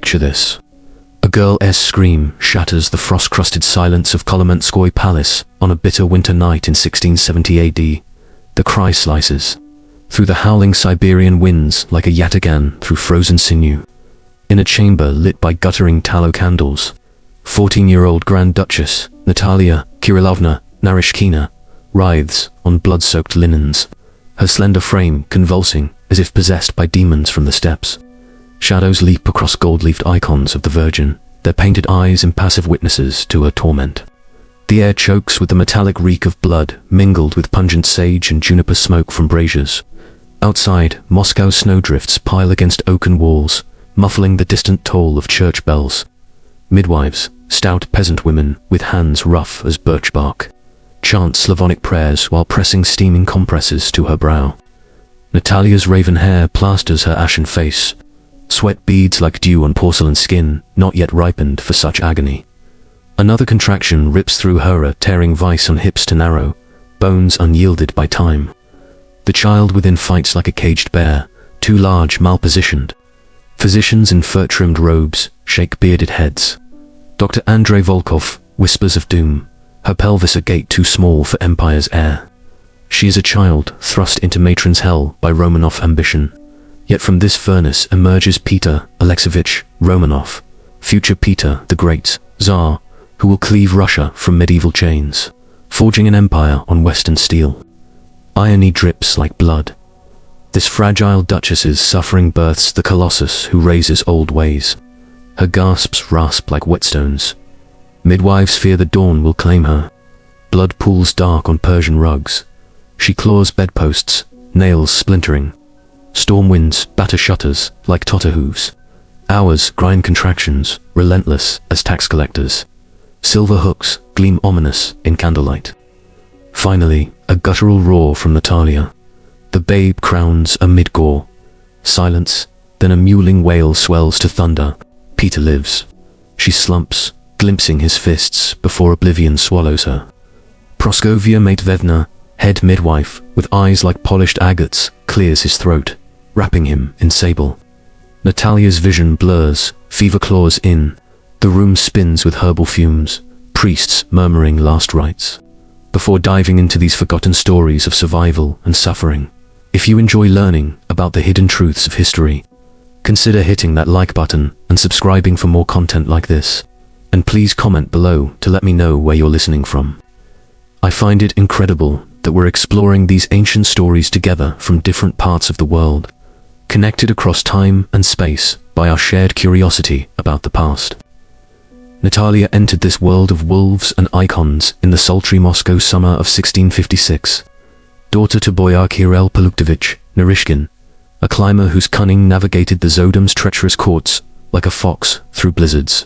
Picture this. A girl's scream shatters the frost-crusted silence of Kolomenskoye Palace on a bitter winter night in 1670 AD. The cry slices through the howling Siberian winds like a yataghan through frozen sinew. In a chamber lit by guttering tallow candles, 14-year-old Grand Duchess Natalia Kirillovna Narishkina writhes on blood-soaked linens, her slender frame convulsing as if possessed by demons from the steppes. Shadows leap across gold-leafed icons of the Virgin, their painted eyes impassive witnesses to her torment. The air chokes with the metallic reek of blood mingled with pungent sage and juniper smoke from braziers. Outside, Moscow's snowdrifts pile against oaken walls, muffling the distant toll of church bells. Midwives, stout peasant women with hands rough as birch bark, chant Slavonic prayers while pressing steaming compresses to her brow. Natalia's raven hair plasters her ashen face, sweat beads like dew on porcelain skin not yet ripened for such agony. Another contraction rips through her, tearing vice on hips to narrow, bones unyielded by time. The child within fights like a caged bear, too large, malpositioned. Physicians in fur-trimmed robes shake bearded heads. Dr. Andrei Volkov whispers of doom, her pelvis a gate too small for empire's heir. She is a child thrust into matron's hell by Romanov ambition. Yet from this furnace emerges Peter Alexeyevich Romanov, future PeterTheGreat, Tsar, who will cleave Russia from medieval chains, forging an empire on Western steel. Irony drips like blood. This fragile duchess's suffering births the colossus who raises old ways. Her gasps rasp like whetstones. Midwives fear the dawn will claim her. Blood pools dark on Persian rugs. She claws bedposts, nails splintering. Storm winds batter shutters like totter hooves. Hours grind contractions, relentless as tax collectors. Silver hooks gleam ominous in candlelight. Finally, a guttural roar from Natalia. The babe crowns amid gore. Silence, then a mewling wail swells to thunder. Peter lives. She slumps, glimpsing his fists before oblivion swallows her. Praskovia Matveyevna, head midwife, with eyes like polished agates, clears his throat, wrapping him in sable. Natalia's vision blurs, fever claws in. The room spins with herbal fumes, priests murmuring last rites. Before diving into these forgotten stories of survival and suffering, if you enjoy learning about the hidden truths of history, consider hitting that like button and subscribing for more content like this. And please comment below to let me know where you're listening from. I find it incredible that we're exploring these ancient stories together from different parts of the world, connected across time and space by our shared curiosity about the past. Natalia entered this world of wolves and icons in the sultry Moscow summer of 1656. Daughter to Boyar Kirill Paluktovich Narishkin, a climber whose cunning navigated the Zodom's treacherous courts like a fox through blizzards.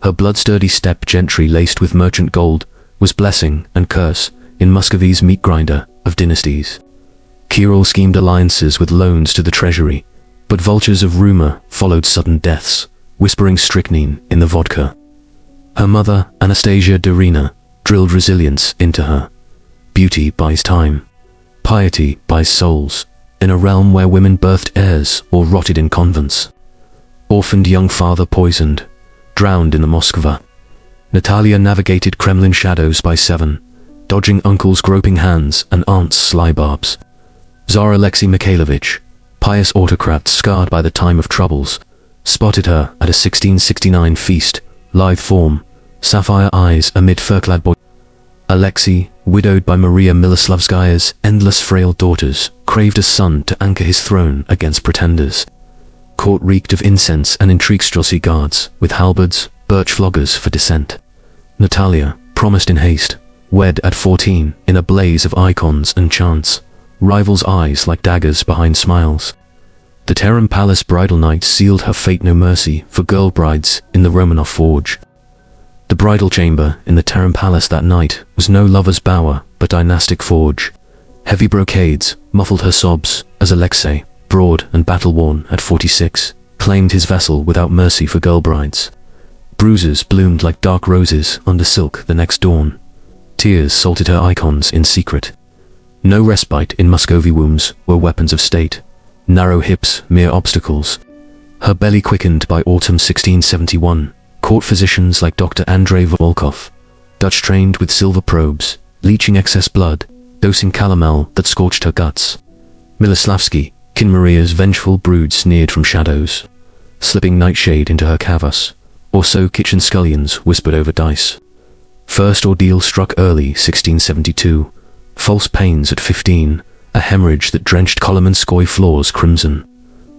Her blood-sturdy steppe gentry laced with merchant gold was blessing and curse in Muscovy's meat grinder of dynasties. Kirill schemed alliances with loans to the treasury, but vultures of rumor followed sudden deaths, whispering strychnine in the vodka. Her mother, Anastasia Darina, drilled resilience into her. Beauty buys time. Piety buys souls, in a realm where women birthed heirs or rotted in convents. Orphaned young father poisoned, drowned in the Moskva. Natalia navigated Kremlin shadows by 7, dodging uncle's groping hands and aunt's sly barbs. Tsar Alexei Mikhailovich, pious autocrat scarred by the time of troubles, spotted her at a 1669 feast, lithe form, sapphire eyes amid fur-clad boys. Alexei, widowed by Maria Miloslavskaya's endless frail daughters, craved a son to anchor his throne against pretenders. Court reeked of incense and intriguestrelsy guards, with halberds, birch floggers for dissent. Natalia, promised in haste, wed at 14 in a blaze of icons and chants, rivals' eyes like daggers behind smiles. The Terem Palace bridal night sealed her fate. No mercy for girl brides in the Romanov forge. The bridal chamber in the Terem Palace that night was no lover's bower but dynastic forge. Heavy brocades muffled her sobs as Alexei, broad and battle-worn at 46, claimed his vessel without mercy for girl brides. Bruises bloomed like dark roses under silk the next dawn. Tears salted her icons in secret. No respite in Muscovy wombs were weapons of state. Narrow hips mere obstacles. her belly quickened by autumn 1671, court physicians like Dr. Andrei Volkov, Dutch trained with silver probes, leaching excess blood, dosing calomel that scorched her guts. Miloslavsky, Kin Maria's vengeful brood sneered from shadows, slipping nightshade into her canvas, or so kitchen scullions whispered over dice. First ordeal struck early 1672, false pains at 15, a hemorrhage that drenched Kolomenskoye floors crimson.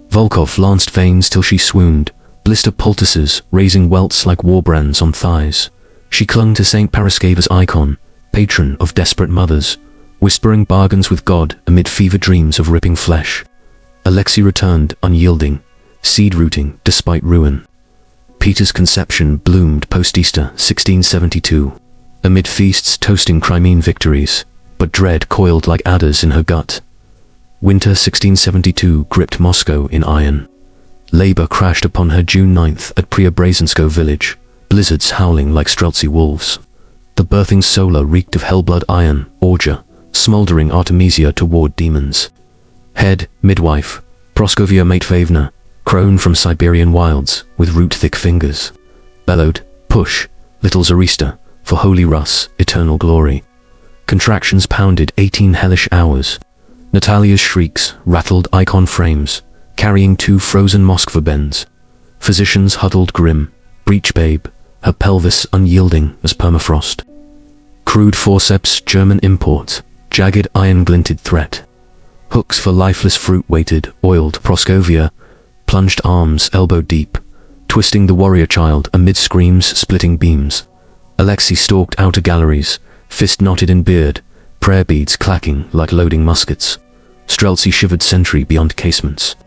Volkov lanced veins till she swooned, blister poultices raising welts like war brands on thighs. She clung to St. Paraskeva's icon, patron of desperate mothers, whispering bargains with God amid fever dreams of ripping flesh. Alexei returned unyielding, seed-rooting despite ruin. Peter's conception bloomed post-Easter 1672, amid feasts toasting Crimean victories, but dread coiled like adders in her gut. Winter 1672 gripped Moscow in iron. Labor crashed upon her June 9th at Preobrazhenskoe village, blizzards howling like Streltsy wolves. The birthing solar reeked of hellblood iron, orgia, smoldering Artemisia toward demons. Head, midwife, Praskovia Matveyevna, crone from Siberian wilds, with root-thick fingers. Bellowed, push, little Zarista, for holy Rus, eternal glory. Contractions pounded 18 hellish hours. Natalia's shrieks rattled icon frames, carrying 2 frozen Moskva bends. Physicians huddled grim, breech babe, her pelvis unyielding as permafrost. Crude forceps, German import, jagged iron-glinted threat. Hooks for lifeless fruit waited, oiled Praskovia, plunged arms elbow deep, twisting the warrior child amid screams splitting beams. Alexei stalked outer galleries, fist knotted in beard, prayer beads clacking like loading muskets. Streltsy shivered sentry beyond casements.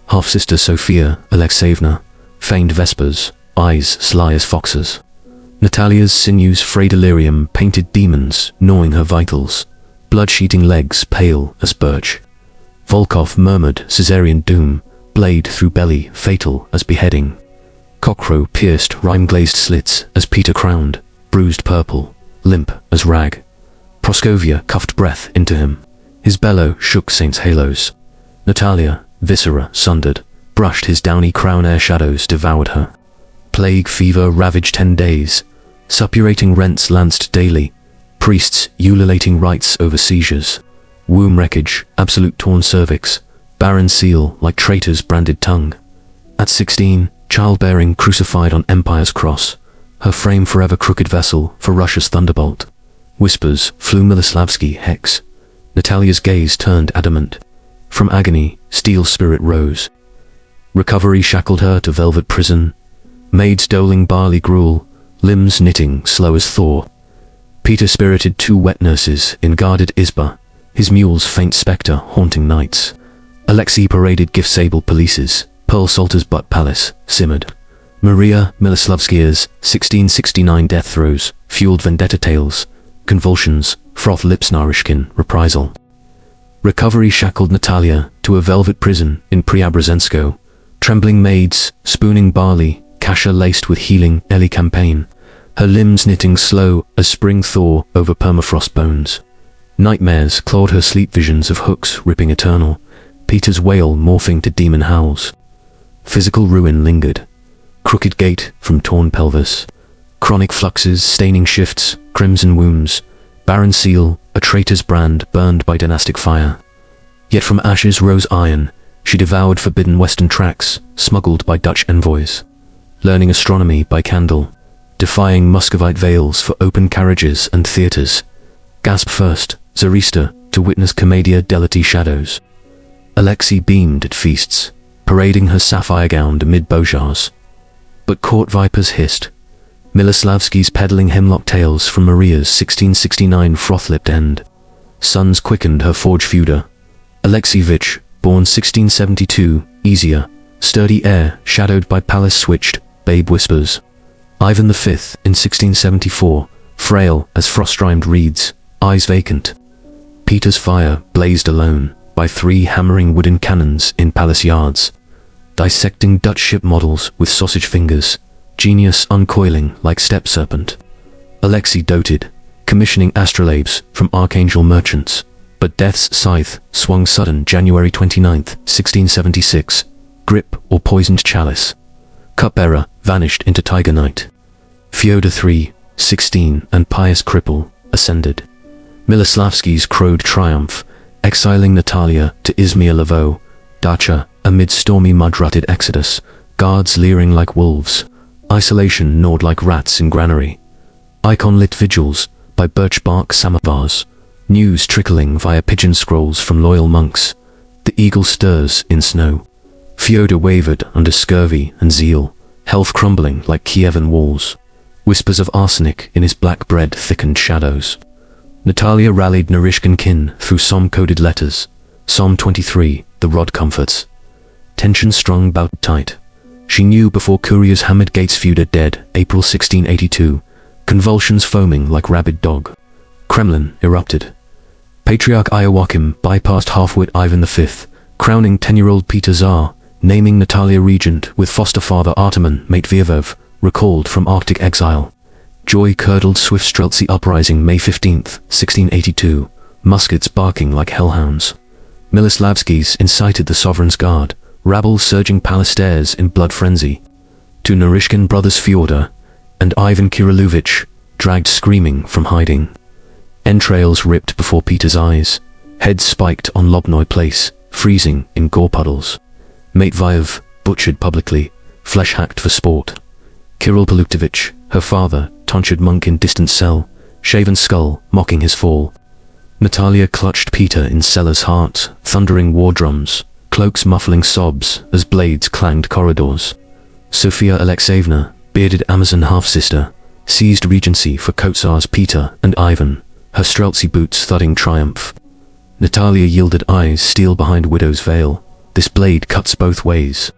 Half-sister Sofia Alexeyevna feigned vespers, eyes sly as foxes. Natalia's sinews fray delirium painted demons gnawing her vitals, blood-sheeting legs pale as birch. Volkov murmured Caesarean doom, blade through belly fatal as beheading. Cockcrow pierced rime-glazed slits as Peter crowned, bruised purple, limp as rag. Praskovia cuffed breath into him. His bellow shook saints' halos. Natalia, viscera sundered, brushed his downy crown ere shadows devoured her. Plague fever ravaged 10 days. Suppurating rents lanced daily. Priests ululating rites over seizures. Womb wreckage, absolute torn cervix, barren seal like traitor's branded tongue. At 16, childbearing crucified on Empire's cross, her frame forever crooked vessel for Russia's thunderbolt. Whispers flew Miloslavsky hex. Natalia's gaze turned adamant. From agony, steel spirit rose. Recovery shackled her to velvet prison. Maids doling barley gruel, limbs knitting slow as Thor. Peter spirited 2 wet nurses in guarded Izba, his mule's faint spectre haunting nights. Alexei paraded gift-sable polices, Pearl Salter's butt palace simmered. Maria Miloslavskia's 1669 death throes fueled vendetta tales, convulsions, froth lips Narishkin, reprisal. Recovery shackled Natalia to a velvet prison in Preobrazhenskoe, trembling maids, spooning barley, kasha laced with healing Eli campaign, her limbs knitting slow as spring thaw over permafrost bones. Nightmares clawed her sleep visions of hooks ripping eternal, Peter's wail morphing to demon howls. Physical ruin lingered. Crooked gait from torn pelvis, chronic fluxes staining shifts, crimson wombs, barren seal, a traitor's brand burned by dynastic fire. Yet from ashes rose iron, she devoured forbidden western tracks, smuggled by Dutch envoys. Learning astronomy by candle, defying Muscovite veils for open carriages and theatres. Gasp first, Zarista, to witness Commedia dell'arte shadows. Alexei beamed at feasts, parading her sapphire gown amid bojars. But court vipers hissed. Miloslavsky's peddling hemlock tales from Maria's 1669 froth-lipped end. Suns quickened her forge feuder. Alexievich, born 1672, easier, sturdy heir shadowed by palace switched, babe whispers. Ivan V in 1674, frail as frost-rimed reeds, eyes vacant. Peter's fire blazed alone by 3 hammering wooden cannons in palace yards. Dissecting Dutch ship models with sausage fingers, genius uncoiling like step serpent. Alexei doted, commissioning astrolabes from archangel merchants, but death's scythe swung sudden January 29, 1676, grip or poisoned chalice. Cupbearer vanished into tiger night. Fyodor III, 16, and pious cripple, ascended. Miloslavski's crowed triumph, exiling Natalia to Izmir-Lvovo, Dacha, amid stormy mud-rutted exodus, guards leering like wolves, isolation gnawed like rats in granary. Icon-lit vigils by birch bark samovars, news trickling via pigeon scrolls from loyal monks. The eagle stirs in snow. Fyodor wavered under scurvy and zeal, health crumbling like Kievan walls. Whispers of arsenic in his black bread thickened shadows. Natalia rallied Narishkin kin through psalm-coded letters. Psalm 23, the rod comforts. Tension strung bout tight. She knew before Courier's hammered Gates Fyodor dead, April 1682. Convulsions foaming like rabid dog. Kremlin erupted. Patriarch Iowakim bypassed half-wit Ivan V, crowning 10-year-old Peter Tsar, naming Natalia regent with foster father Arteman Matveyev, recalled from Arctic exile. Joy-curdled swift Streltsy uprising May 15, 1682, muskets barking like hellhounds. Miloslavski's incited the sovereign's guard, rabble surging palace stairs in blood frenzy. Two Narishkin brothers Fyodor and Ivan Kirilovich dragged screaming from hiding. Entrails ripped before Peter's eyes, heads spiked on Lobnoy Place, freezing in gore puddles. Matveyev butchered publicly, flesh hacked for sport. Kirill Paluktovich, her father, tonsured monk in distant cell, shaven skull mocking his fall. Natalia clutched Peter in cellar's heart, thundering war drums, cloaks muffling sobs as blades clanged corridors. Sofia Alexeyevna, bearded Amazon half-sister, seized regency for Kotsar's Peter and Ivan, her Streltsy boots thudding triumph. Natalia yielded eyes steel behind widow's veil. This blade cuts both ways.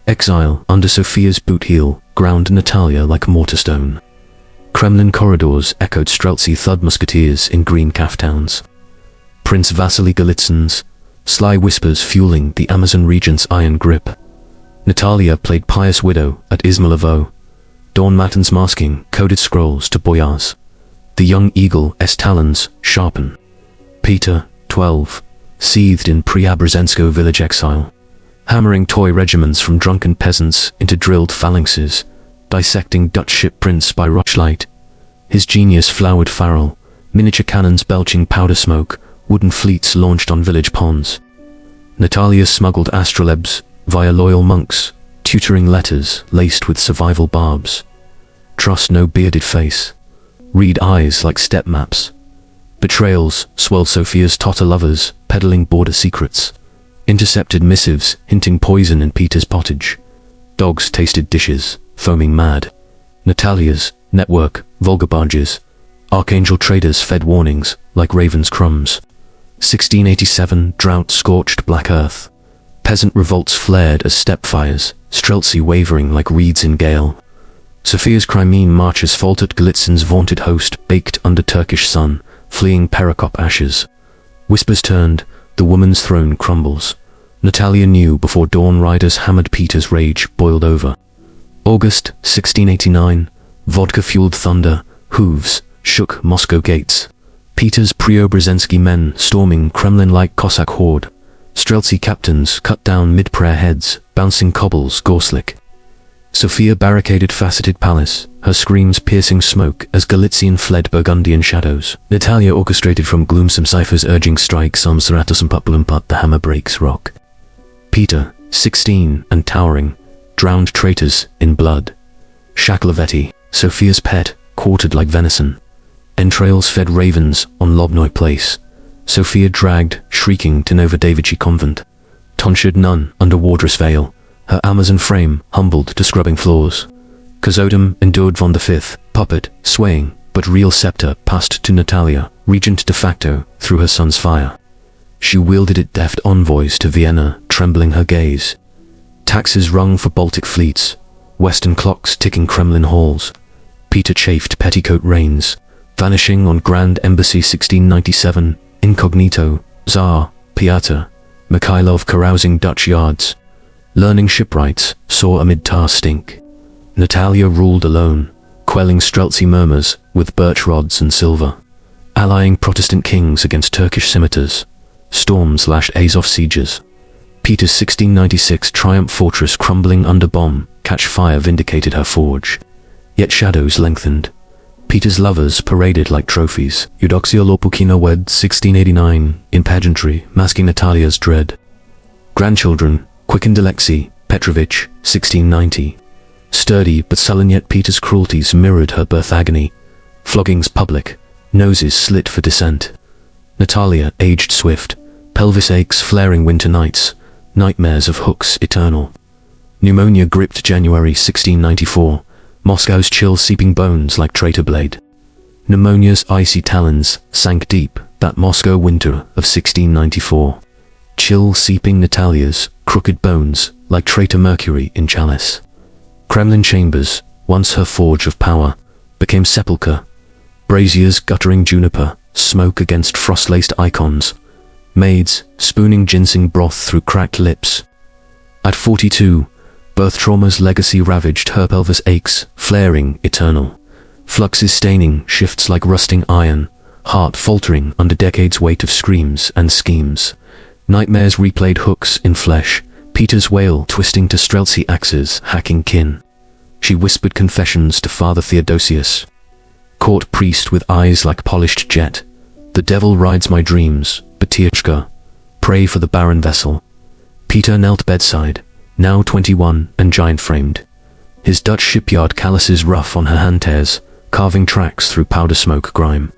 Exile under Sofia's boot heel ground Natalia like mortar stone. Kremlin corridors echoed Streltsy thud musketeers in green caftans. Prince Vasily Golitsyn's sly whispers fueling the Amazon regent's iron grip. Natalia played pious widow at Izmir-Lvovo. Dawn Matin's masking coded scrolls to boyars. The young eagle's talons sharpen. Peter, 12, seethed in Preobrazhenskoe village exile, hammering toy regiments from drunken peasants into drilled phalanxes, dissecting Dutch ship prints by rushlight. His genius flowered Farrell, miniature cannons belching powder smoke, wooden fleets launched on village ponds. Natalia smuggled astrolabes via loyal monks, tutoring letters laced with survival barbs. Trust no bearded face. Read eyes like step maps. Betrayals swelled Sophia's totter lovers, peddling border secrets. Intercepted missives hinting poison in Peter's pottage. Dogs tasted dishes, foaming mad. Natalia's network, Volga barges. Archangel traders fed warnings like raven's crumbs. 1687 drought-scorched black earth. Peasant revolts flared as steppe fires, Streltsy wavering like reeds in gale. Sophia's Crimean marches faltered Golitsyn's vaunted host baked under Turkish sun, fleeing Perekop ashes. Whispers turned, the woman's throne crumbles. Natalia knew before dawn riders hammered Peter's rage boiled over. August 1689, vodka-fueled thunder, hooves, shook Moscow gates. Peter's Preobrazhensky men storming Kremlin like Cossack horde. Streltsy captains cut down mid-prayer heads, bouncing cobbles gore-slick. Sophia barricaded faceted palace, her screams piercing smoke as Golitsyn fled Burgundian shadows. Natalia orchestrated from gloomsome ciphers urging strike some Saratusum Papulumpat the hammer breaks rock. Peter, 16 and towering, drowned traitors in blood. Shakloveti, Sophia's pet, quartered like venison. Entrails fed ravens on Lobnoy Place. Sophia dragged, shrieking, to Novodavichi convent. Tonsured nun under wardress veil, her Amazon frame humbled to scrubbing floors. Kozodum endured von V, puppet, swaying, but real scepter passed to Natalia, regent de facto, through her son's fire. She wielded it deft envoys to Vienna, trembling her gaze. Taxes rung for Baltic fleets, Western clocks ticking Kremlin halls. Peter chafed petticoat reins, vanishing on Grand Embassy 1697, incognito, Tsar, Piotr, Mikhailov carousing Dutch yards. Learning shipwrights, saw amid tar stink. Natalia ruled alone, quelling Streltsy murmurs with birch rods and silver. Allying Protestant kings against Turkish scimitars. Storms lashed Azov sieges. Peter's 1696 Triumph fortress crumbling under bomb, catch fire vindicated her forge. Yet shadows lengthened. Peter's lovers paraded like trophies. Eudoxia Lopukina wed 1689, in pageantry, masking Natalia's dread. Grandchildren, quickened Alexei Petrovich, 1690. Sturdy but sullen, yet Peter's cruelties mirrored her birth agony. Floggings public, noses slit for dissent. Natalia aged swift, pelvis aches flaring winter nights, nightmares of hooks eternal. Pneumonia gripped January 1694, Moscow's chill seeping bones like traitor blade. Pneumonia's icy talons sank deep that Moscow winter of 1694. Chill seeping Natalia's crooked bones like traitor mercury in chalice. Kremlin chambers, once her forge of power, became sepulchre. Braziers guttering juniper, smoke against frost-laced icons. Maids spooning ginseng broth through cracked lips. At 42, birth trauma's legacy ravaged her pelvis aches, flaring eternal. Fluxes staining shifts like rusting iron, heart faltering under decades' weight of screams and schemes. Nightmares replayed hooks in flesh, Peter's wail twisting to Streltsy axes hacking kin. She whispered confessions to Father Theodosius. Court priest with eyes like polished jet. The devil rides my dreams, Batiushka. Pray for the barren vessel. Peter knelt bedside, now 21 and giant-framed. His Dutch shipyard calluses rough on her hand tears, carving tracks through powder smoke grime.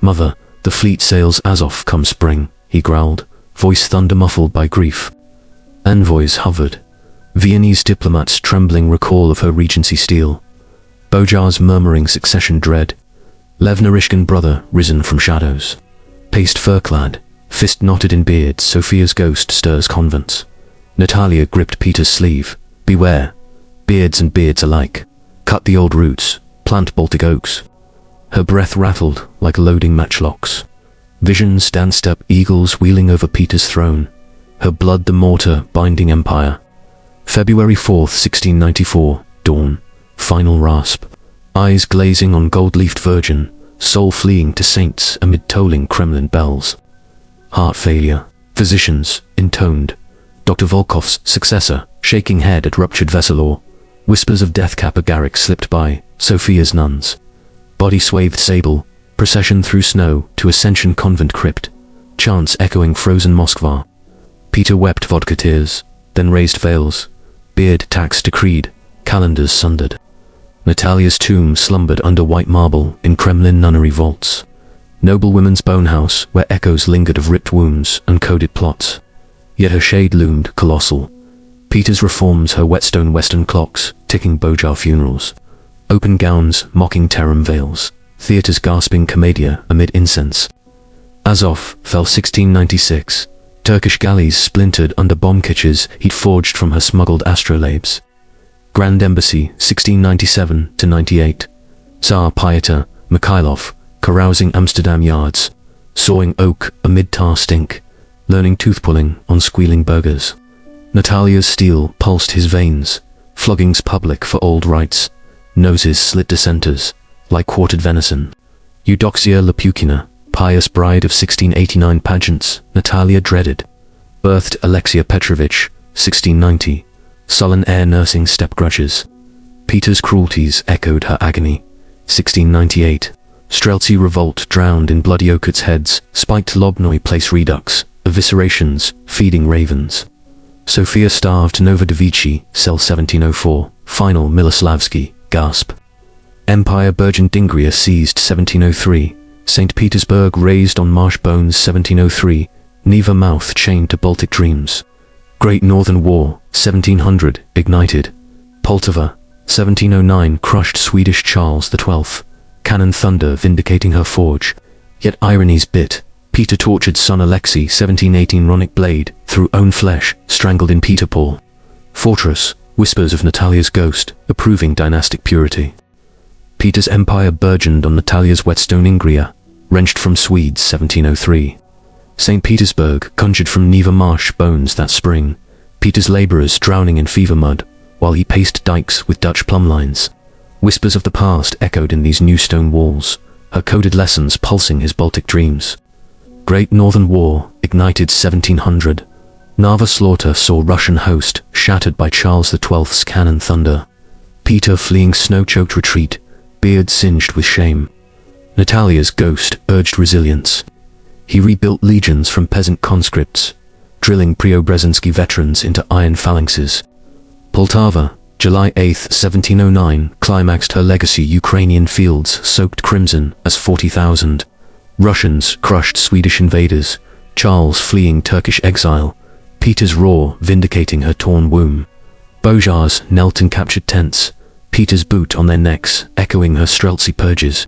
Mother, the fleet sails Azov come spring, he growled, voice thunder muffled by grief. Envoys hovered. Viennese diplomats trembling recall of her regency steel. Bojar's murmuring succession dread. Lev Narishkin brother risen from shadows. Paste fur-clad, fist knotted in beard, Sophia's ghost stirs convents. Natalia gripped Peter's sleeve. Beware, beards and beards alike. Cut the old roots, plant Baltic oaks. Her breath rattled like loading matchlocks. Visions danced up eagles wheeling over Peter's throne. Her blood the mortar binding empire. February 4th, 1694, dawn, final rasp. Eyes glazing on gold-leafed virgin, soul fleeing to saints amid tolling Kremlin bells. Heart failure, physicians, intoned. Dr. Volkov's successor, shaking head at ruptured vessel. Whispers of death cap agaric slipped by, Sophia's nuns. Body swathed sable, procession through snow to Ascension convent crypt. Chants echoing frozen Moskva. Peter wept vodka tears, then raised veils. Beard tax decreed, calendars sundered. Natalia's tomb slumbered under white marble in Kremlin nunnery vaults. Noblewomen's bone house where echoes lingered of ripped wounds and coded plots. Yet her shade loomed colossal. Peter's reforms, her whetstone western clocks, ticking Bojar funerals. Open gowns mocking Terem veils, theatre's gasping commedia amid incense. Azov fell 1696. Turkish galleys splintered under bomb kitches he'd forged from her smuggled astrolabes. Grand Embassy, 1697-98. Tsar Pyotr Mikhailov, carousing Amsterdam yards. Sawing oak amid tar stink. Learning tooth-pulling on squealing burgers. Natalia's steel pulsed his veins. Floggings public for old rights. Noses slit dissenters, like quartered venison. Eudoxia Lopukina, pious bride of 1689 pageants, Natalia dreaded. Birthed Alexei Petrovich, 1690. Sullen air nursing step grudges. Peter's cruelties echoed her agony. 1698. Streltsy revolt drowned in bloody Okut's heads, spiked Lobnoy place redux, eviscerations, feeding ravens. Sophia starved Novodevichy, cell 1704, final Miloslavsky, gasp. Empire burgeoned Dingria seized 1703. St. Petersburg razed on marsh bones 1703, Neva mouth chained to Baltic dreams. Great Northern War, 1700, ignited. Poltava, 1709 crushed Swedish Charles XII. Cannon thunder vindicating her forge. Yet ironies bit. Peter tortured son Alexei 1718 runic blade, through own flesh, strangled in Peter Paul. Fortress, whispers of Natalia's ghost, approving dynastic purity. Peter's empire burgeoned on Natalia's whetstone Ingria, wrenched from Swedes 1703. St. Petersburg conjured from Neva marsh bones that spring, Peter's labourers drowning in fever mud, while he paced dikes with Dutch plumb lines. Whispers of the past echoed in these new stone walls, her coded lessons pulsing his Baltic dreams. Great Northern War, ignited 1700. Narva slaughter saw Russian host shattered by Charles XII's cannon thunder. Peter fleeing snow-choked retreat, beard singed with shame. Natalia's ghost urged resilience. He rebuilt legions from peasant conscripts, drilling Preobrazhensky veterans into iron phalanxes. Poltava, July 8, 1709, climaxed her legacy. Ukrainian fields soaked crimson as 40,000 Russians crushed Swedish invaders, Charles fleeing Turkish exile, Peter's roar vindicating her torn womb. Bojars knelt in captured tents, Peter's boot on their necks echoing her Streltsy purges.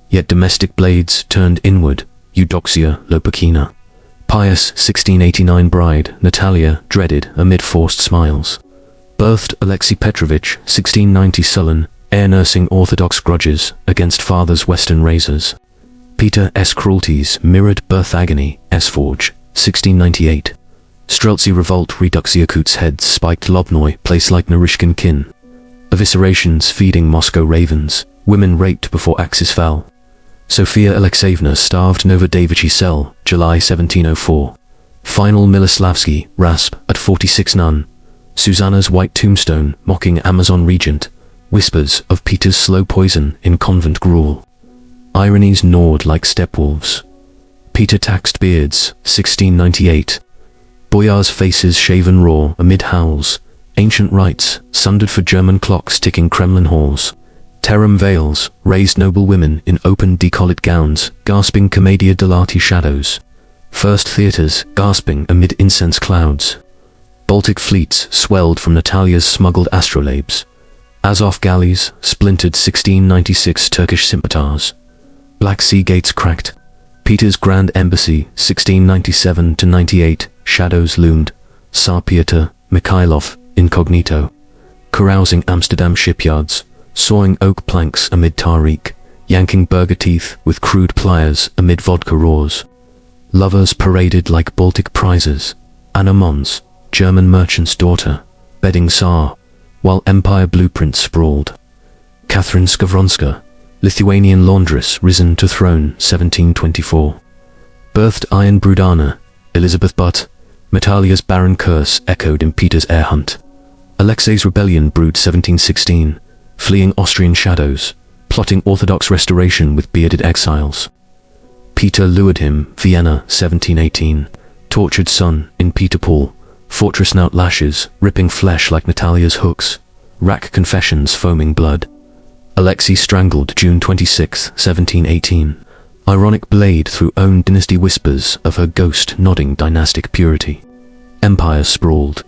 Yet domestic blades turned inward, Eudoxia Lopakina. Pious 1689 bride, Natalia, dreaded amid forced smiles. Birthed Alexei Petrovich, 1690 sullen, air-nursing Orthodox grudges against father's Western razors. Peter's cruelties mirrored birth agony, S-Forge, 1698. Streltsy revolt Reduxiakut's heads spiked Lobnoy, place like Narishkin kin. Eviscerations feeding Moscow ravens, women raped before Axis fell. Sofia Alexeyevna starved Novodevichy cell, July 1704. Final Miloslavsky, rasp, at 46 nun. Susanna's white tombstone, mocking Amazon regent. Whispers of Peter's slow poison in convent gruel. Ironies gnawed like stepwolves. Peter taxed beards, 1698. Boyars' faces shaven raw amid howls. Ancient rites, sundered for German clocks ticking Kremlin halls. Terum veils, raised noble women in open decollet gowns, gasping commedia dell'arte shadows. First theatres, gasping amid incense clouds. Baltic fleets swelled from Natalia's smuggled astrolabes. Azov galleys, splintered 1696 Turkish scimitars. Black Sea gates cracked. Peter's Grand Embassy, 1697-98, shadows loomed. Tsar Pyotr, Mikhailov, incognito. Carousing Amsterdam shipyards, sawing oak planks amid tar reek, yanking burger teeth with crude pliers amid vodka roars. Lovers paraded like Baltic prizes. Anna Mons, German merchant's daughter, bedding Tsar, while empire blueprints sprawled. Catherine Skavronska, Lithuanian laundress risen to throne, 1724. Birthed Iron Brudana, Elizabeth Butt, Natalia's barren curse echoed in Peter's air hunt. Alexei's rebellion brewed 1716, fleeing Austrian shadows, plotting Orthodox restoration with bearded exiles. Peter lured him, Vienna, 1718, tortured son in Peter Paul, fortress snout lashes, ripping flesh like Natalia's hooks, rack confessions foaming blood. Alexei strangled June 26, 1718, ironic blade through own dynasty whispers of her ghost nodding dynastic purity. Empires sprawled.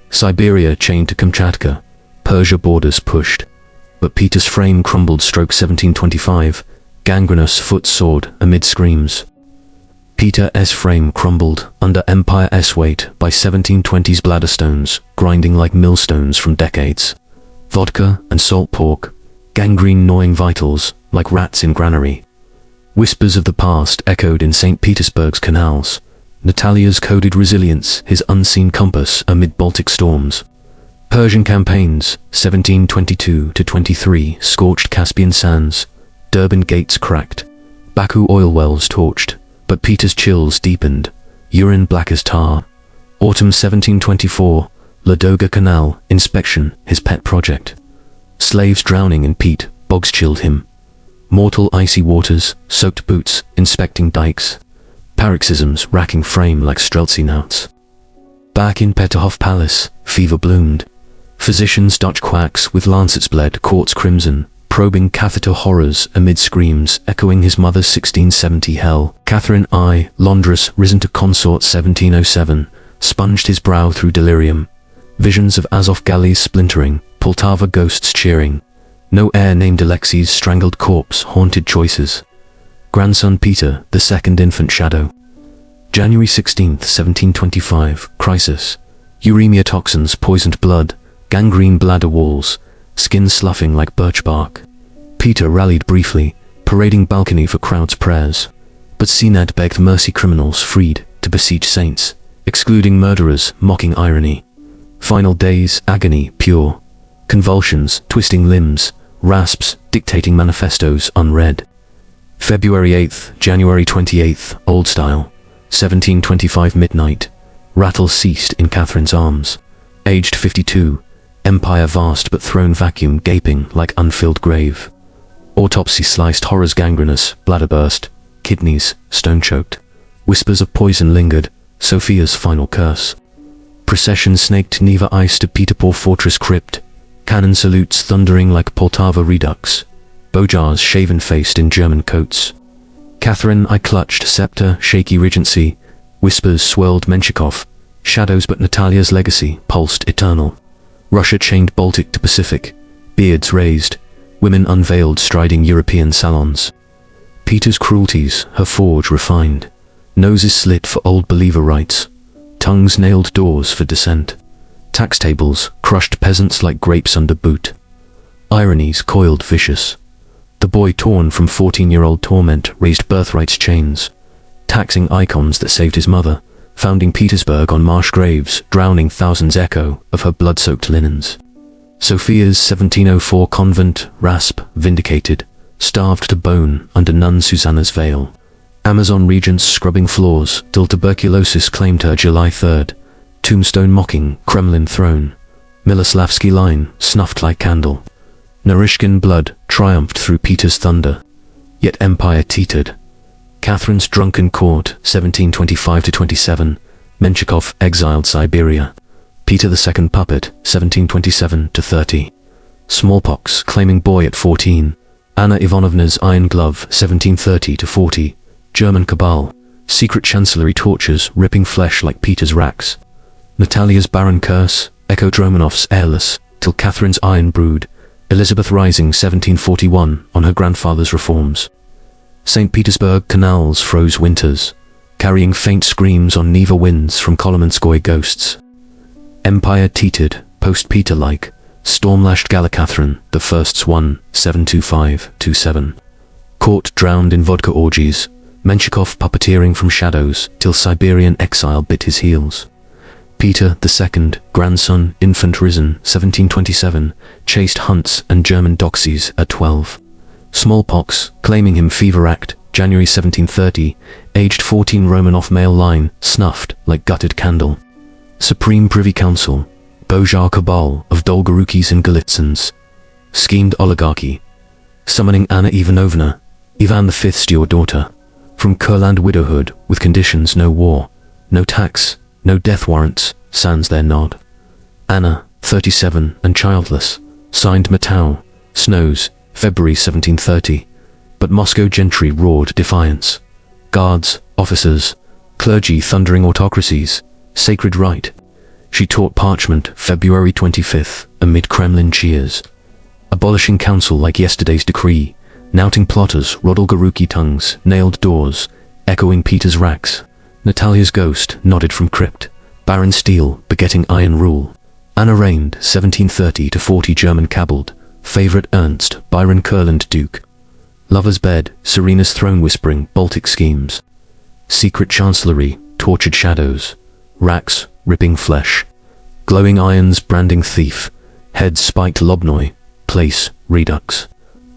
Siberia chained to Kamchatka, Persia borders pushed. But Peter's frame crumbled. 1725, gangrenous foot soared amid screams. Peter's frame crumbled under Empire's weight by 1720s bladderstones, grinding like millstones from decades. Vodka and salt pork, gangrene gnawing vitals like rats in granary. Whispers of the past echoed in St. Petersburg's canals. Natalia's coded resilience, his unseen compass amid Baltic storms. Persian campaigns, 1722-23, scorched Caspian sands. Durban gates cracked. Baku oil wells torched, but Peter's chills deepened. Urine black as tar. Autumn 1724, Ladoga Canal, inspection, his pet project. Slaves drowning in peat, bogs chilled him. Mortal icy waters, soaked boots, inspecting dikes. Paroxysms racking frame like Streltsy nouts. Back in Peterhof Palace, fever bloomed. Physicians Dutch quacks with lancets bled quartz crimson, probing catheter horrors amid screams echoing his mother's 1670 hell. Catherine I, laundress risen to consort 1707, sponged his brow through delirium. Visions of Azov galleys splintering, Poltava ghosts cheering. No heir named Alexei's strangled corpse haunted choices. Grandson Peter, the second infant shadow. January 16, 1725, crisis. Uremia toxins poisoned blood, gangrene bladder walls, skin sloughing like birch bark. Peter rallied briefly, parading balcony for crowds' prayers. But Sinad begged mercy criminals freed to besiege saints, excluding murderers, mocking irony. Final days, agony, pure. Convulsions, twisting limbs, rasps, dictating manifestos unread. February 8th, January 28th, Old Style, 1725 midnight. Rattle ceased in Catherine's arms. Aged 52, empire vast but throne vacuum gaping like unfilled grave. Autopsy sliced horrors gangrenous, bladder burst, kidneys stone-choked. Whispers of poison lingered, Sophia's final curse. Procession snaked Neva ice to Peterport fortress crypt. Cannon salutes thundering like Poltava redux. Bojars shaven-faced in German coats. Catherine I clutched, scepter, shaky regency. Whispers swirled Menshikov. Shadows but Natalia's legacy pulsed eternal. Russia chained Baltic to Pacific. Beards raised. Women unveiled striding European salons. Peter's cruelties, her forge refined. Noses slit for old believer rights. Tongues nailed doors for dissent. Tax tables crushed peasants like grapes under boot. Ironies coiled vicious. The boy torn from 14-year-old torment raised birthright's chains. Taxing icons that saved his mother, founding Petersburg on marsh graves, drowning thousands echo of her blood-soaked linens. Sophia's 1704 convent, rasp, vindicated, starved to bone under nun Susanna's veil. Amazon regents scrubbing floors till tuberculosis claimed her July 3rd. Tombstone mocking Kremlin throne. Miloslavsky line snuffed like candle. Naryshkin blood triumphed through Peter's thunder. Yet empire teetered. Catherine's drunken court, 1725-27. Menshikov exiled Siberia. Peter II puppet, 1727-30. Smallpox claiming boy at 14. Anna Ivanovna's iron glove, 1730-40. German cabal. Secret chancellery tortures ripping flesh like Peter's racks. Natalia's barren curse echoed Romanov's airless till Catherine's iron brood. Elizabeth rising 1741 on her grandfather's reforms. St. Petersburg canals froze winters, carrying faint screams on Neva winds from Kolomenskoye ghosts. Empire teetered, post-Peter-like, storm-lashed Gala Catherine, the first's won, 725-27. Court drowned in vodka orgies, Menshikov puppeteering from shadows till Siberian exile bit his heels. Peter II, grandson, infant risen, 1727, chased hunts and German doxies at 12. Smallpox, claiming him fever act, January 1730, aged 14 Romanov male line, snuffed like gutted candle. Supreme Privy Council, Bojar cabal of Dolgorukis and Golitsins. Schemed oligarchy, summoning Anna Ivanovna, Ivan V's your daughter, from Kurland widowhood with conditions no war, no tax, no death warrants, sans their nod. Anna, 37 and childless, signed Matau, Snows, February 1730, but Moscow gentry roared defiance. Guards, officers, clergy thundering autocracies, sacred right. She taught parchment February 25th amid Kremlin cheers. Abolishing council like yesterday's decree, knouting plotters, Rodolgoruki tongues, nailed doors, echoing Peter's racks. Natalia's ghost nodded from crypt, barren steel begetting iron rule. Anna reigned 1730-40 German caballed, favourite Ernst, Byron Kurland Duke. Lover's bed, Serena's throne whispering, Baltic schemes. Secret chancellery, tortured shadows. Racks, ripping flesh. Glowing irons branding thief. Head spiked Lobnoy, place, redux.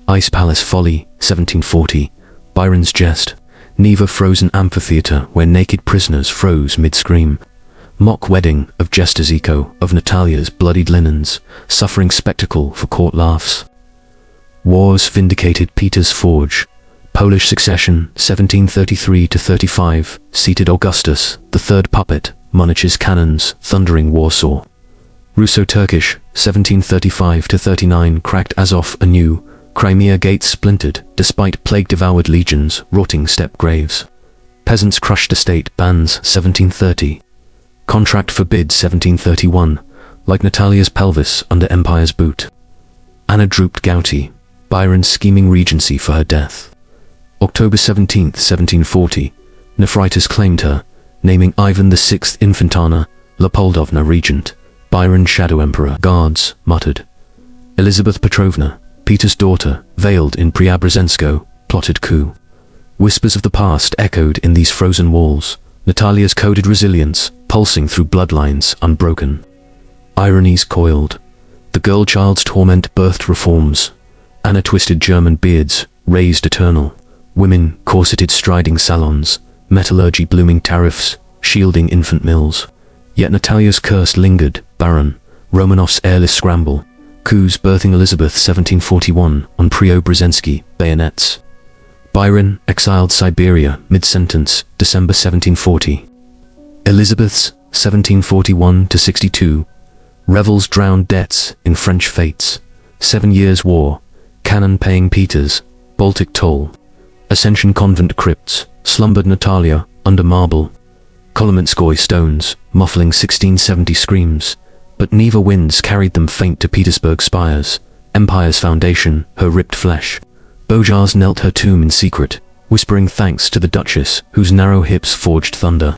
Ice Palace folly, 1740. Byron's jest. Neva frozen amphitheatre where naked prisoners froze mid-scream. Mock wedding of jester's echo of Natalia's bloodied linens, suffering spectacle for court laughs. Wars vindicated Peter's forge. Polish succession, 1733-35, seated Augustus, the third puppet, Monarchys cannons, thundering Warsaw. Russo-Turkish, 1735-39, cracked Azov anew, Crimea gates splintered, despite plague-devoured legions, rotting steppe graves. Peasants crushed estate bans, 1730. Contract forbid, 1731, like Natalia's pelvis under empire's boot. Anna drooped gouty, Byron's scheming regency for her death. October 17, 1740, nephritis claimed her, naming Ivan VI Infantana, Leopoldovna regent, Byron shadow emperor. Guards muttered. Elizabeth Petrovna, Peter's daughter, veiled in Preobrazhensko, plotted coup. Whispers of the past echoed in these frozen walls, Natalia's coded resilience, pulsing through bloodlines unbroken. Ironies coiled. The girl child's torment birthed reforms. Anna twisted German beards, raised eternal. Women corseted striding salons, metallurgy blooming tariffs, shielding infant mills. Yet Natalia's curse lingered, barren, Romanov's airless scramble, coups birthing Elizabeth 1741 on Preobrazhensky bayonets. Byron, exiled Siberia, mid-sentence, December 1740. Elizabeth's 1741-62, revels drowned debts in French fates, 7 Years' War, cannon paying Peters, Baltic toll, Ascension convent crypts, slumbered Natalia, under marble, Kolomenskoye stones, muffling 1670 screams, but Neva winds carried them faint to Petersburg spires, Empire's foundation, her ripped flesh. Bojars knelt her tomb in secret, whispering thanks to the Duchess, whose narrow hips forged thunder.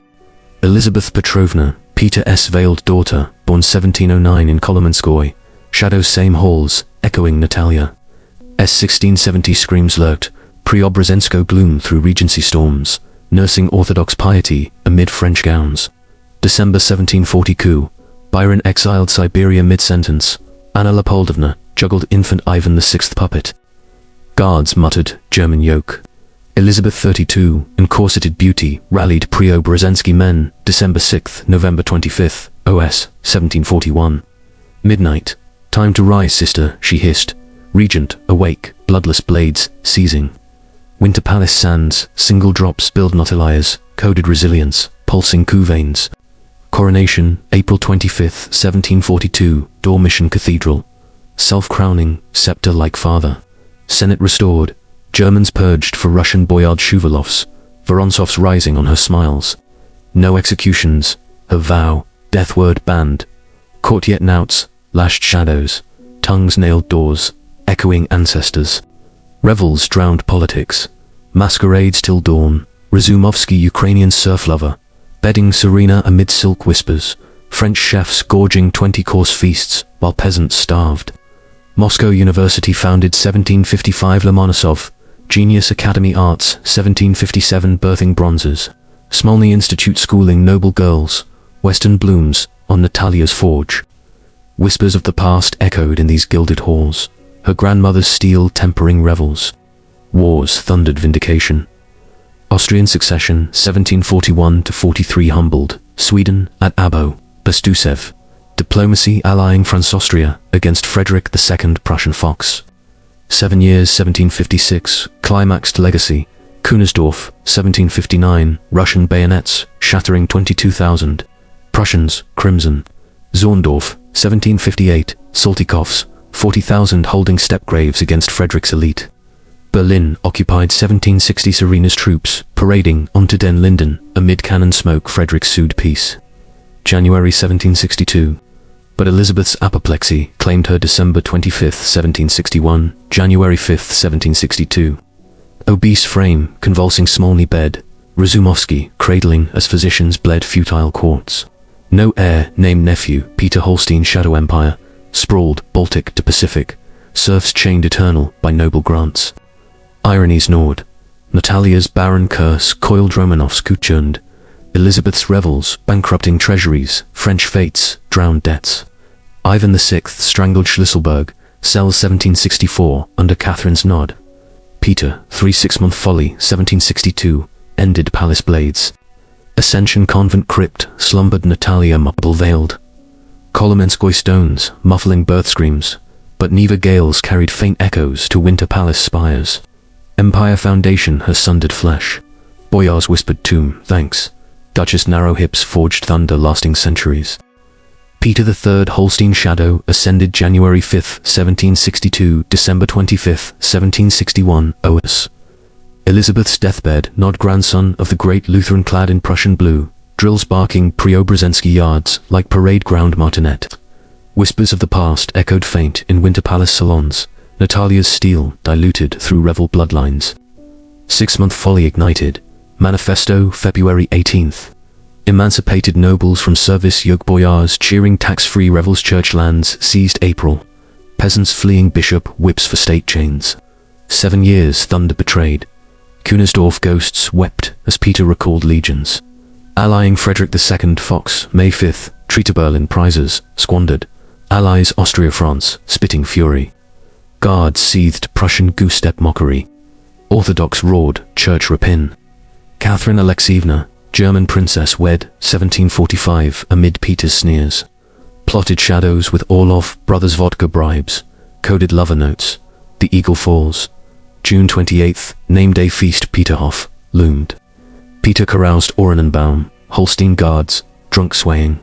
Elizabeth Petrovna, Peter S. veiled daughter, born 1709 in Kolomenskoye, shadows same halls, echoing Natalia. 1670 screams lurked, Preobrazhensko gloom through Regency storms, nursing Orthodox piety amid French gowns. December 1740 coup, Byron exiled Siberia mid-sentence, Anna Leopoldovna juggled infant Ivan VI puppet. Guards muttered, German yoke. Elizabeth 32, in corseted beauty, rallied Preobrazhensky men, December 6, November 25, OS, 1741. Midnight. Time to rise, sister, she hissed. Regent, awake, bloodless blades, seizing. Winter Palace sands, single drops spilled Natalia's, coded resilience, pulsing coup veins. Coronation, April 25, 1742, Dormition Cathedral. Self-crowning, scepter-like father. Senate restored, Germans purged for Russian boyard Shuvalovs, Vorontsovs rising on her smiles. No executions, her vow, death word banned. Courtier knouts, lashed shadows, tongues nailed doors, echoing ancestors. Revels drowned politics, masquerades till dawn, Razumovsky Ukrainian surf lover, bedding Serena amid silk whispers, French chefs gorging 20-course feasts while peasants starved. Moscow University founded 1755 Lomonosov, Genius Academy Arts 1757 birthing bronzes, Smolny Institute schooling noble girls, Western blooms on Natalia's forge. Whispers of the past echoed in these gilded halls, her grandmother's steel tempering revels. Wars thundered vindication. Austrian succession 1741-43 humbled, Sweden at Abo, Bestusev. Diplomacy allying France-Austria against Frederick II Prussian Fox. 7 Years 1756, climaxed legacy, Kunersdorf, 1759, Russian bayonets, shattering 22,000. Prussians, crimson. Zorndorf, 1758, Saltykovs, 40,000 holding step graves against Frederick's elite. Berlin occupied 1760 Serena's troops, parading onto Den Linden, amid cannon smoke Frederick sued peace. January 1762. But Elizabeth's apoplexy claimed her December 25, 1761, January 5, 1762. Obese frame, convulsing Smolny bed, Razumovsky cradling as physicians bled futile courts. No heir named nephew, Peter Holstein shadow empire, sprawled Baltic to Pacific, serfs chained eternal by noble grants. Ironies gnawed. Natalia's barren curse coiled Romanov's kuchund. Elizabeth's revels, bankrupting treasuries, French fates, drowned debts. Ivan VI strangled Schlüsselburg, cells 1764, under Catherine's nod. Peter, 6-month folly, 1762, ended palace blades. Ascension convent crypt, slumbered Natalia marble-veiled. Kolomenskoye stones, muffling birth screams, but Neva gales carried faint echoes to Winter Palace spires. Empire foundation her sundered flesh. Boyar's whispered tomb, thanks. Duchess narrow hips forged thunder lasting centuries. Peter III Holstein shadow ascended January 5, 1762, December 25, 1761, OS. Elizabeth's deathbed, nod grandson of the great Lutheran clad in Prussian blue, drills barking Preobrazhensky yards like parade ground martinet. Whispers of the past echoed faint in Winter Palace salons, Natalia's steel diluted through revel bloodlines. 6-month folly ignited. Manifesto, February 18th. Emancipated nobles from service yoke boyars cheering tax-free revels church lands seized April. Peasants fleeing bishop whips for state chains. 7 years thunder betrayed. Kunersdorf ghosts wept as Peter recalled legions. Allying Frederick II Fox, May 5th, Trita Berlin prizes, squandered. Allies Austria-France, spitting fury. Guards seethed Prussian goose-step mockery. Orthodox roared, church rapine. Catherine Alexeyevna, German princess wed, 1745, amid Peter's sneers. Plotted shadows with Orlov, brothers vodka bribes. Coded lover notes. The Eagle Falls. June 28th, name day feast Peterhof, loomed. Peter caroused Oranienbaum, Holstein guards, drunk swaying.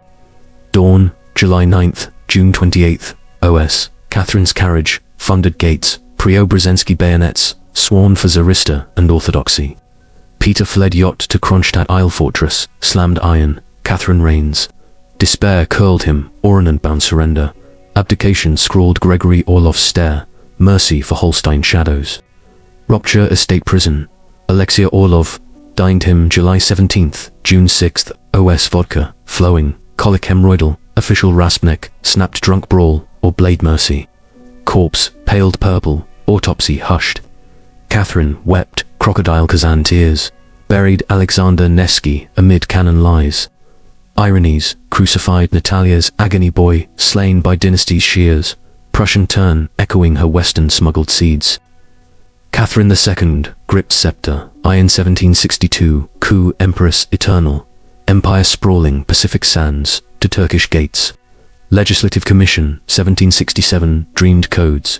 Dawn, July 9th, June 28th, OS, Catherine's carriage, funded gates, Preobrazhensky bayonets, sworn for Tsarista and orthodoxy. Peter fled yacht to Kronstadt Isle fortress, slammed iron, Catherine reigns. Despair curled him, Oranienbaum surrender. Abdication scrawled Gregory Orlov's stare, mercy for Holstein shadows. Rupture estate prison. Alexia Orlov, dined him July 17th, June 6th, OS vodka, flowing, colic hemorrhoidal, official Raspnek, snapped drunk brawl, or blade mercy. Corpse, paled purple, autopsy hushed. Catherine wept, crocodile Kazan tears. Buried Alexander Nevsky amid canon lies. Ironies, crucified Natalia's agony boy, slain by dynasty's shears. Prussian turn, echoing her western smuggled seeds. Catherine II, gripped scepter, iron 1762, coup empress eternal. Empire sprawling Pacific sands, to Turkish gates. Legislative Commission, 1767, dreamed codes.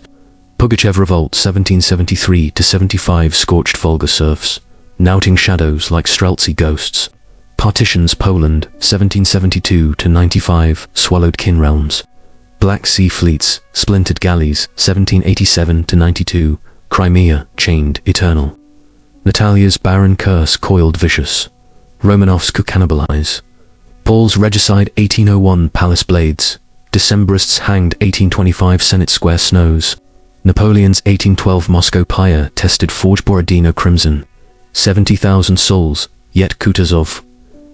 Pugachev Revolt 1773-75 scorched Volga serfs, knouting shadows like Streltsy ghosts. Partitions Poland 1772-95 swallowed kin realms. Black Sea fleets, splintered galleys 1787-92, Crimea chained eternal. Natalia's barren curse coiled vicious. Romanovs could cannibalize. Paul's regicide 1801 palace blades. Decembrists hanged 1825 Senate Square snows. Napoleon's 1812 Moscow pyre tested forged Borodino crimson. 70,000 souls, yet Kutuzov.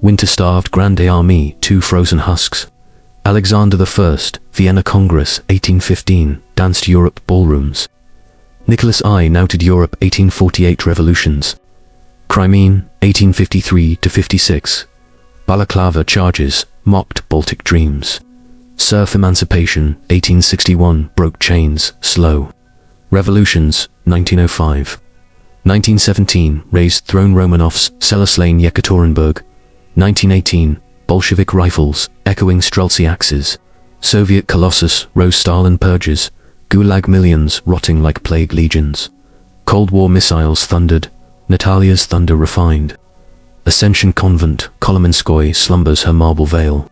Winter-starved Grande Army, 2 frozen husks. Alexander I, Vienna Congress, 1815, danced Europe ballrooms. Nicholas I knouted Europe 1848 revolutions. Crimean, 1853-56. Balaclava charges, mocked Baltic dreams. Serf emancipation, 1861, broke chains, slow. Revolutions, 1905. 1917, raised throne Romanovs, cellar slain Yekaterinburg. 1918, Bolshevik rifles, echoing Streltsy axes. Soviet colossus, rose Stalin purges. Gulag millions rotting like plague legions. Cold War missiles thundered, Natalia's thunder refined. Ascension Convent, Kolomenskoye slumbers her marble veil.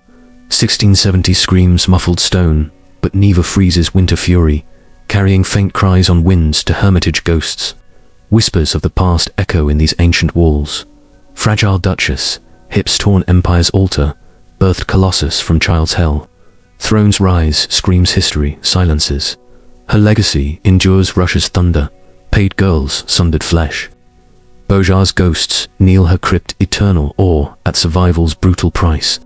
1670 screams muffled stone, but Neva freezes winter fury, carrying faint cries on winds to hermitage ghosts. Whispers of the past echo in these ancient walls. Fragile Duchess, hips torn empire's altar, birthed colossus from child's hell. Thrones rise, screams history, silences. Her legacy endures Russia's thunder, paid girls, sundered flesh. Bojar's ghosts kneel her crypt eternal awe at survival's brutal price.